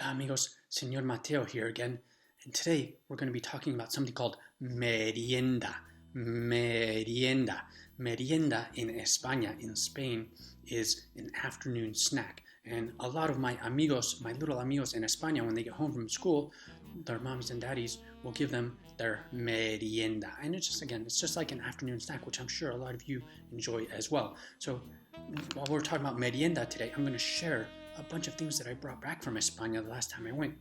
Hola amigos, Señor Mateo here again, and today we're going to be talking about something called merienda. Merienda. Merienda in España, in Spain, is an afternoon snack. And a lot of my amigos, my little amigos in España, when they get home from school, their mommies and daddies will give them their merienda. And it's just like an afternoon snack, which I'm sure a lot of you enjoy as well. So while we're talking about merienda today, I'm going to share a bunch of things that I brought back from España the last time I went,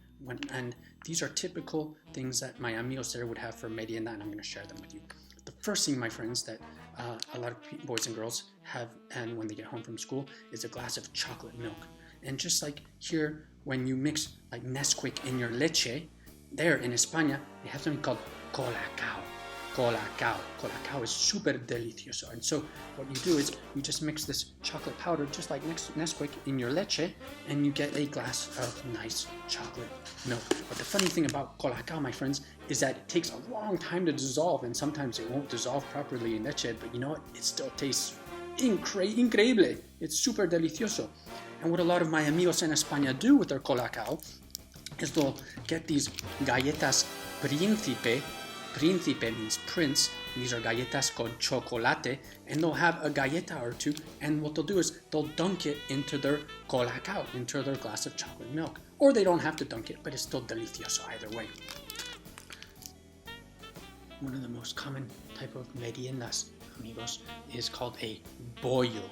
and these are typical things that my amigos there would have for merienda, and I'm going to share them with you. The first thing, my friends, that a lot of boys and girls have, and when they get home from school, is a glass of chocolate milk. And just like here, when you mix like Nesquik in your leche, there in España, they have something called Cola Cao. Cola Cao. Cola Cao is super delicioso. And so what you do is you just mix this chocolate powder, just like Nesquik, in your leche, and you get a glass of nice chocolate milk. But the funny thing about Cola Cao, my friends, is that it takes a long time to dissolve, and sometimes it won't dissolve properly in leche, but you know what? It still tastes increíble. It's super delicioso. And what a lot of my amigos in España do with their Cola Cao is they'll get these galletas Príncipe. Príncipe means prince, and these are galletas con chocolate, and they'll have a galleta or two, and what they'll do is they'll dunk it into their Cola Cao, into their glass of chocolate milk. Or they don't have to dunk it, but it's still delicioso either way. One of the most common type of meriendas, amigos, is called a bollo.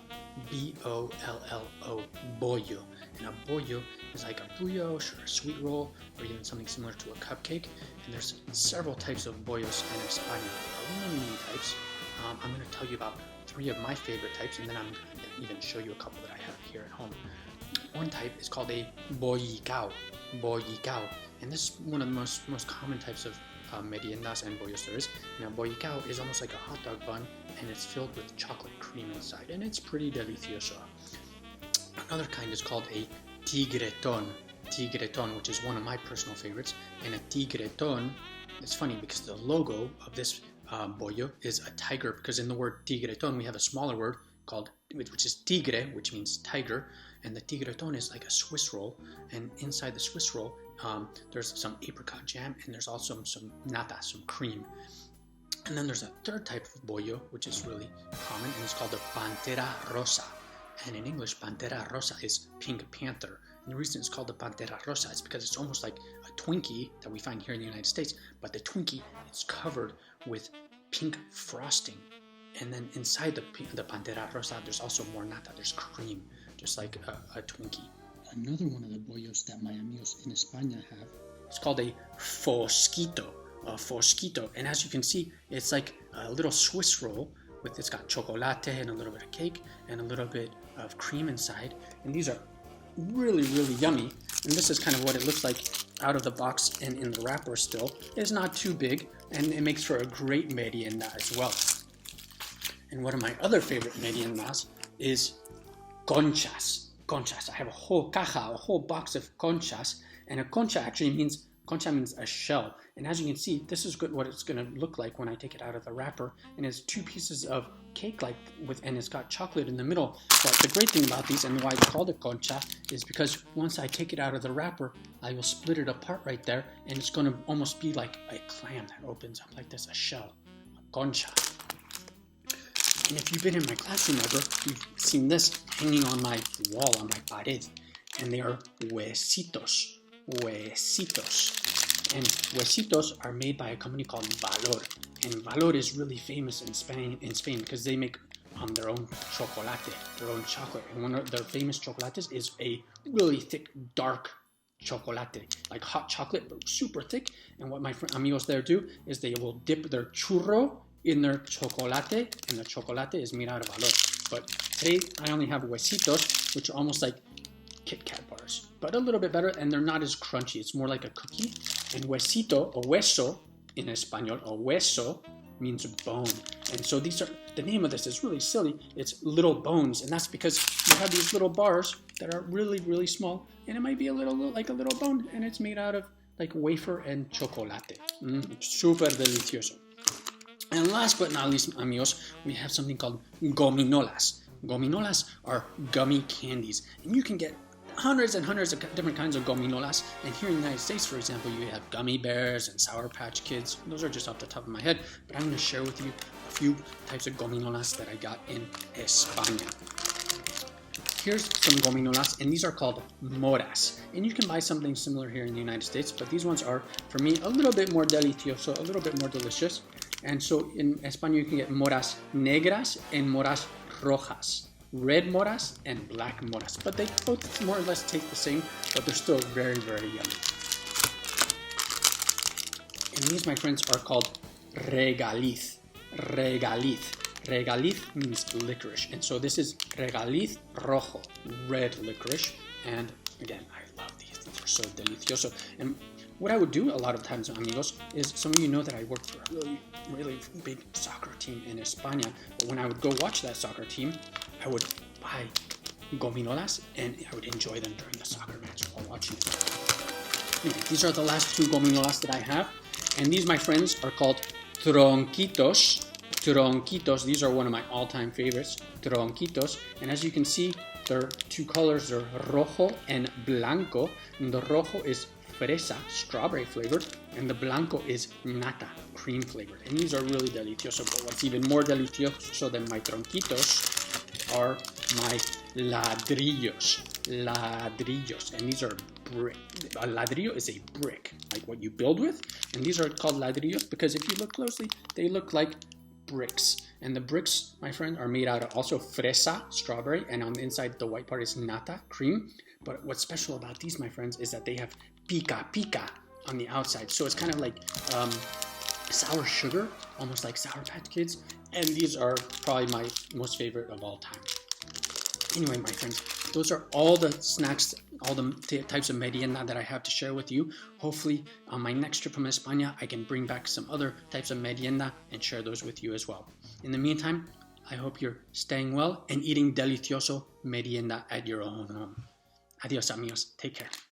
B-O-L-L-O, bollo. And a bollo is like a brioche or a sweet roll, or even something similar to a cupcake. And there's several types of bollos in España. Many types. I'm going to tell you about 3 of my favorite types, and then I'm going to even show you a couple that I have here at home. One type is called a bollicao. Bollicao. And this is one of the most common types of meriendas and bollos there is. Now, bollicao is almost like a hot dog bun, and it's filled with chocolate cream inside, and it's pretty delicioso. Another kind is called a tigretón. Tigretón, which is one of my personal favorites. And a tigretón, it's funny because the logo of this bollo is a tiger, because in the word tigretón we have a smaller word called, which is tigre, which means tiger, and the tigretón is like a Swiss roll, and inside the Swiss roll there's some apricot jam, and there's also some nata, some cream. And then there's a third type of bollo, which is really common, and it's called the Pantera Rosa. And in English, Pantera Rosa is Pink Panther. And the reason it's called the Pantera Rosa is because it's almost like a Twinkie that we find here in the United States, but the Twinkie is covered with pink frosting. And then inside the Pantera Rosa, there's also more nata, there's cream, just like a Twinkie. Another one of the bollos that my amigos in España have is called a fosquito. A fosquito, and as you can see, it's like a little Swiss roll it's got chocolate and a little bit of cake and a little bit of cream inside, and these are really yummy. And this is kind of what it looks like out of the box and in the wrapper still. It's not too big, and it makes for a great merienda as well. And one of my other favorite meriendas is conchas. Conchas. I have a whole caja, a whole box of conchas, and a concha actually means a shell. And as you can see, this is what it's going to look like when I take it out of the wrapper. And it's 2 pieces of cake, and it's got chocolate in the middle. But the great thing about these, and why it's called a concha, is because once I take it out of the wrapper, I will split it apart right there, and it's going to almost be like a clam that opens up like this, a shell, a concha. And if you've been in my classroom ever, you've seen this hanging on my wall, on my pared, and they are huesitos. Huesitos. And huesitos are made by a company called Valor. And Valor is really famous in Spain because they make their own chocolate, their own chocolate. And one of their famous chocolates is a really thick, dark chocolate, like hot chocolate, but super thick. And what my amigos there do is they will dip their churro in their chocolate, and the chocolate is made out of Valor. But today I only have huesitos, which are almost like Kit Kat bars, but a little bit better, and they're not as crunchy. It's more like a cookie. And huesito, or hueso in Espanol, or hueso means bone. And so the name of this is really silly. It's little bones, and that's because you have these little bars that are really small, and it might be like a little bone, and it's made out of like wafer and chocolate. Super delicioso. And last but not least, amigos, we have something called gominolas. Gominolas are gummy candies, and you can get hundreds and hundreds of different kinds of gominolas. And here in the United States, for example, you have gummy bears and Sour Patch Kids. Those are just off the top of my head, but I'm going to share with you a few types of gominolas that I got in España. Here's some gominolas, and these are called moras. And you can buy something similar here in the United States, but these ones are, for me, a little bit more delicioso, a little bit more delicious. And so in España, you can get moras negras and moras rojas. Red moras and black moras. But they both more or less taste the same, but they're still very, very yummy. And these, my friends, are called regaliz. Regaliz. Regaliz means licorice, and so this is regaliz rojo, red licorice. And again, I love these. These are so delicioso. And what I would do a lot of times, amigos, is some of you know that I work for a really, really big soccer team in España. But when I would go watch that soccer team, I would buy gominolas and I would enjoy them during the soccer match while watching it. Anyway, these are the last two gominolas that I have, and these, my friends, are called tronquitos. Tronquitos, these are one of my all-time favorites, tronquitos, and as you can see, there are two colors, they're rojo and blanco, and the rojo is fresa, strawberry flavored, and the blanco is nata, cream flavored, and these are really delicioso. But what's even more delicioso than my tronquitos are my ladrillos, and these are brick. A ladrillo is a brick, like what you build with, and these are called ladrillos because if you look closely, they look like bricks. And the bricks, my friend, are made out of also fresa, strawberry, and on the inside the white part is nata, cream. But what's special about these, my friends, is that they have pica pica on the outside, so it's kind of like sour sugar, almost like Sour Patch Kids, and these are probably my most favorite of all time. Anyway, my friends, those are all the snacks, all the types of merienda that I have to share with you. Hopefully, on my next trip from España, I can bring back some other types of merienda and share those with you as well. In the meantime, I hope you're staying well and eating delicioso merienda at your own home. Adios, amigos. Take care.